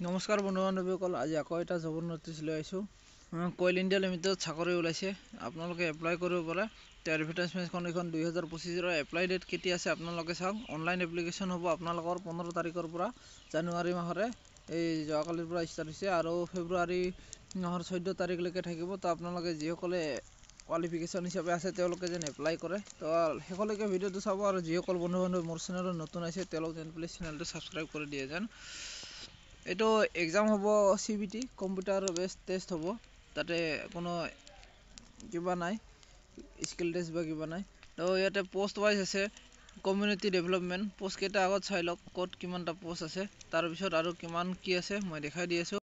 নমস্কাৰ বন্ধু বান্ধৱীসকল, আজি আকৌ এটা জবৰ নটিচ লৈ আহিছোঁ। কইল ইণ্ডিয়া লিমিটেড চাকৰি ওলাইছে, আপোনালোকে এপ্লাই কৰিব পাৰে। এডভাৰটাইজমেণ্টখন এইখন 2025 এপ্লাই ডেট কেতিয়া আছে আপোনালোকে চাওক। অনলাইন এপ্লিকেশ্যন হ'ব আপোনালোকৰ 15 তাৰিখৰ পৰা। জানুৱাৰী মাহৰে এই যোৱাকালিৰ পৰা ষ্টাৰ্ট হৈছে আৰু ফেব্ৰুৱাৰী মাহৰ 14 তাৰিখলৈকে থাকিব। তো আপোনালোকে যিসকলে কোৱালিফিকেশ্যন হিচাপে আছে তেওঁলোকে যেন এপ্লাই কৰে। তো শেষলৈকে ভিডিঅ'টো চাব আৰু যিসকল বন্ধু বান্ধৱ মোৰ চেনেলত নতুন আছে তেওঁলোকে যেন প্লিজ চেনেলটো ছাবস্ক্ৰাইব কৰি দিয়ে যেন। এইটো এক্সাম হ'ব CBT কম্পিউটাৰ বেছ টেষ্ট হ'ব, তাতে কোনো কিবা নাই, স্কিল টেষ্ট বা কিবা নাই। তো ইয়াতে পোষ্ট ৱাইজ আছে কমিউনিটি ডেভেলপমেণ্ট পোষ্টকেইটা আগত চাই লওক, ক'ত কিমানটা পোষ্ট আছে, তাৰপিছত আৰু কিমান কি আছে মই দেখাই দি আছোঁ।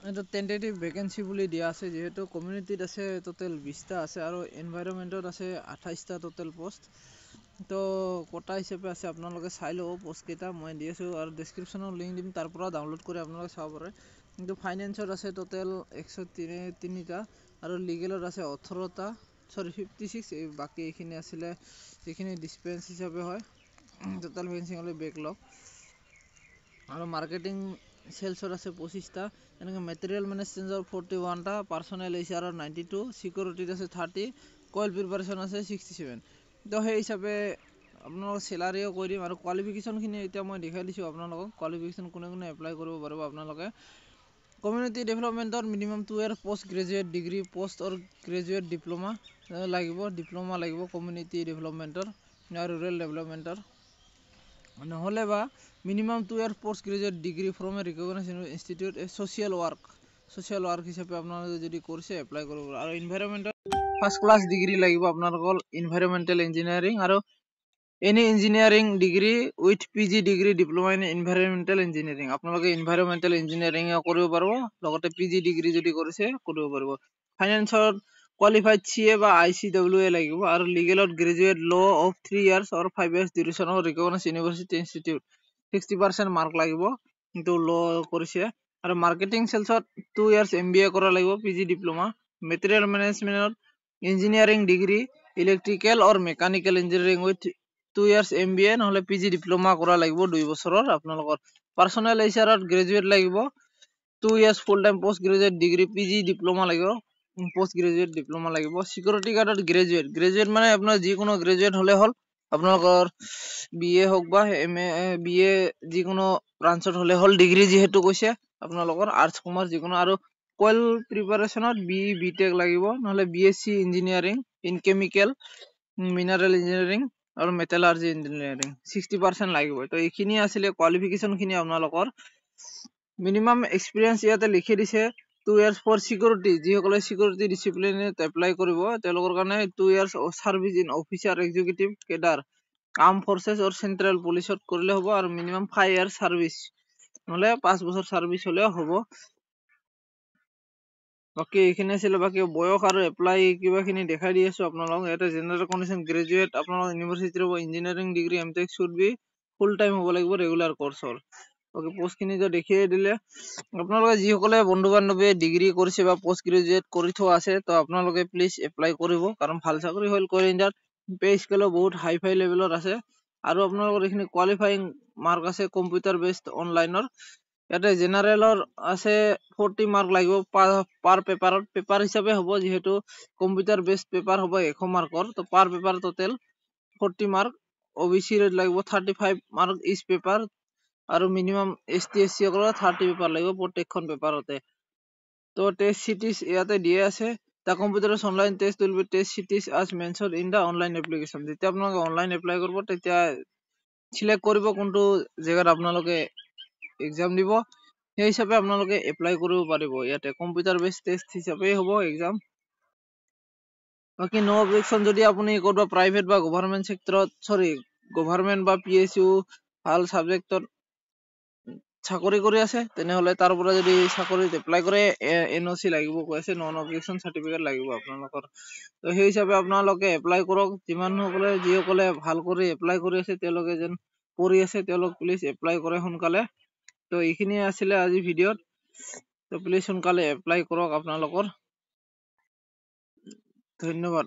এইটো টেণ্টেটিভ ভেকেঞ্চি বুলি দিয়া আছে, যিহেতু কমিউনিটিত আছে টোটেল 20টা আছে আৰু এনভাইৰনমেণ্টত আছে 28টা টোটেল পোষ্ট। তো কোটা হিচাপে আছে, আপোনালোকে চাই ল'ব পোষ্টকেইটা মই দি আছোঁ আৰু ডেছক্ৰিপশ্যনৰ লিংক দিম, তাৰ পৰা ডাউনলোড কৰি আপোনালোকে চাব পাৰে। কিন্তু ফাইনেন্সত আছে টোটেল 103টা আৰু লিগেলত আছে 18টা, 56। এই বাকী এইখিনি আছিলে যিখিনি ডিছপেঞ্চ হিচাপে হয়। টোটেল ভেকেঞ্চি হ'লে বেকলগ আৰু মাৰ্কেটিং চেলছত আছে 25টা, এনেকৈ মেটেৰিয়েল মেনেজমেণ্টৰ 41টা, পাৰ্চনেল HR 92, চিকিউৰিটিত আছে 30, কইল প্ৰিপাৰেশ্যন আছে 67। তো সেই হিচাপে আপোনালোকক চেলাৰিও কৈ দিম আৰু কোৱালিফিকেশ্যনখিনি এতিয়া মই দেখাই দিছোঁ আপোনালোকক। কোৱালিফিকেশ্যন কোনে কোনে এপ্লাই কৰিব পাৰিব আপোনালোকে। কমিউনিটি ডেভেলপমেণ্টৰ মিনিমাম 2 ইয়াৰ পষ্ট গ্ৰেজুৱেট ডিগ্ৰী, পষ্ট অৰ গ্ৰেজুৱেট ডিপ্ল'মা লাগিব, ডিপ্ল'মা লাগিব কমিউনিটি ডেভেলপমেণ্টৰ আৰু ৰুৰেল ডেভেলপমেণ্টৰ। নহ'লে বা minimum 2 year post graduate degree from A recognise institute A social work হিচাপে আপোনালোকে যদি কৰিছে এপ্লাই কৰিব পাৰে। আৰু ইনভাইৰনমেণ্টৰ ফাৰ্ষ্ট ক্লাছ ডিগ্ৰী লাগিব আপোনালোকৰ ইনভাইৰনমেণ্টেল ইঞ্জিনিয়াৰিং আৰু any engineering degree with PG degree diploma in environmental engineering. আপোনালোকে ইনভাইৰনমেণ্টেল ইঞ্জিনিয়াৰিং কৰিব পাৰিব, লগতে PG ডিগ্ৰী যদি কৰিছে কৰিব পাৰিব। ফাইনেন্সত কোৱালিফাইড CA বা ICWA লাগিব আৰু লিগেলত graduate law of 3 years or 5 years duration of recognise university institute 60% mark লাগিব, কিন্তু ল কৰিছে। আৰু মাৰ্কেটিং চেলছত 2 ইয়াৰ্ছ MBA কৰা লাগিব, PG ডিপ্ল'মা। মেটেৰিয়েল মেনেজমেণ্টত engineering degree electrical or mechanical engineering with 2 years MBA নহ'লে PG ডিপ্ল'মা কৰা লাগিব 2 বছৰৰ আপোনালোকৰ। পাৰ্চনেল HRত গ্ৰেজুৱেট লাগিব, 2 years full time post graduate degree PG diploma লাগিব, পষ্ট গ্ৰেজুৱেট ডিপ্ল'মা লাগিব। চিকিউৰিটি গাৰ্ডত গ্ৰেজুৱেট মানে আপোনাৰ যিকোনো গ্ৰেজুৱেট হ'লে হ'ল, আপোনালোকৰ BA হওক বা MA BA যিকোনো ব্ৰাঞ্চত হ'লে হ'ল, ডিগ্ৰী যিহেতু কৈছে আপোনালোকৰ আৰ্টছ কমাৰ্চ যিকোনো। আৰু কইল প্ৰিপাৰেশ্যনত BTech লাগিব, নহ'লে BSc engineering in chemical mineral engineering আৰু মেটেলাৰ্জি ইঞ্জিনিয়াৰিং 60% লাগিব। তো এইখিনি আছিলে কোৱালিফিকেশ্যনখিনি আপোনালোকৰ। মিনিমাম এক্সপিৰিয়েঞ্চ ইয়াতে লিখি দিছে 2 ইয়াৰ্ছ ফৰ চিকিউৰিটি, যিসকলে চিকিউৰিটি ডিচিপ্লিনত এপ্লাই কৰিব তেওঁলোকৰ কাৰণে 2 years service in officer executive cadre arm forces or central পুলিচত কৰিলে হ'ব আৰু মিনিমাম 5 ইয়াৰ্ছ ছাৰ্ভিচ নহ'লে 5 বছৰ ছাৰ্ভিচ হ'লেও হ'ব। বাকী এইখিনি আছিলে, বাকী বয়স আৰু এপ্লাই কিবাখিনি দেখাই দি আছোঁ আপোনালোকক। ইয়াতে জেনেৰেল কণ্ডিশ্যন গ্ৰেজুৱেট আপোনালোকৰ ইউনিভাৰ্চিটিৰ engineering degree MTech should be full time হ'ব লাগিব ৰেগুলাৰ কৰ্চৰ। বাকী পোষ্টখিনি যে দেখিয়ে দিলে, আপোনালোকে যিসকলে বন্ধু বান্ধৱীয়ে ডিগ্ৰী কৰিছে বা পষ্ট গ্ৰেজুৱেট কৰি থোৱা আছে তো আপোনালোকে প্লিজ এপ্লাই কৰিব, কাৰণ ভাল চাকৰি হ'ল কইল ইণ্ডিয়াত। পে স্কেলো বহুত হাই ফাই লেভেলত আছে আৰু আপোনালোকৰ এইখিনি কোৱালিফাইং মাৰ্ক আছে কম্পিউটাৰ বেছড অনলাইনৰ। ইয়াতে জেনাৰেলৰ আছে 40 মাৰ্ক লাগিব পাৰ পেপাৰত, পেপাৰ হিচাপে হ'ব যিহেতু কম্পিউটাৰ বেছড পেপাৰ হ'ব 100 মাৰ্কৰ। তো পাৰ পেপাৰ টোটেল 40 মাৰ্ক। OBC লাগিব 35 মাৰ্ক ইচ পেপাৰ আৰু মিনিমাম ST SC সকলৰ 30 পেপাৰ লাগিব প্ৰত্যেকখন পেপাৰতে। তো টেষ্ট চিটিজ ইয়াতে দিয়ে আছে। The computer online test will be test cities as mentioned in the online application. যেতিয়া আপোনালোকে অনলাইন এপ্লাই কৰিব তেতিয়া চিলেক্ট কৰিব কোনটো জেগাত আপোনালোকে এক্সাম দিব, সেই হিচাপে আপোনালোকে এপ্লাই কৰিব পাৰিব। ইয়াতে কম্পিউটাৰ বেছড টেষ্ট হিচাপে হ'ব এক্সাম। বাকী নো অবজেকশ্যন যদি আপুনি ক'ৰবাত প্ৰাইভেট বা গভৰ্ণমেণ্ট চেক্টৰত গভৰ্ণমেণ্ট বা PSU ভাল ছাবজেক্টত চাকৰি কৰি আছে তেনেহ'লে তাৰ পৰা যদি চাকৰিত এপ্লাই কৰে NOC লাগিব কৈ আছে, নন অবজেকশ্যন চাৰ্টিফিকেট লাগিব আপোনালোকৰ। তো সেই হিচাপে আপোনালোকে এপ্লাই কৰক। যিসকলে ভাল কৰি এপ্লাই কৰি আছে তেওঁলোকে যেন কৰি আছে তেওঁলোক প্লিজ এপ্লাই কৰে সোনকালে। তো এইখিনিয়ে আছিলে আজি ভিডিঅ'ত, তো প্লিজ সোনকালে এপ্লাই কৰক আপোনালোকৰ। ধন্যবাদ।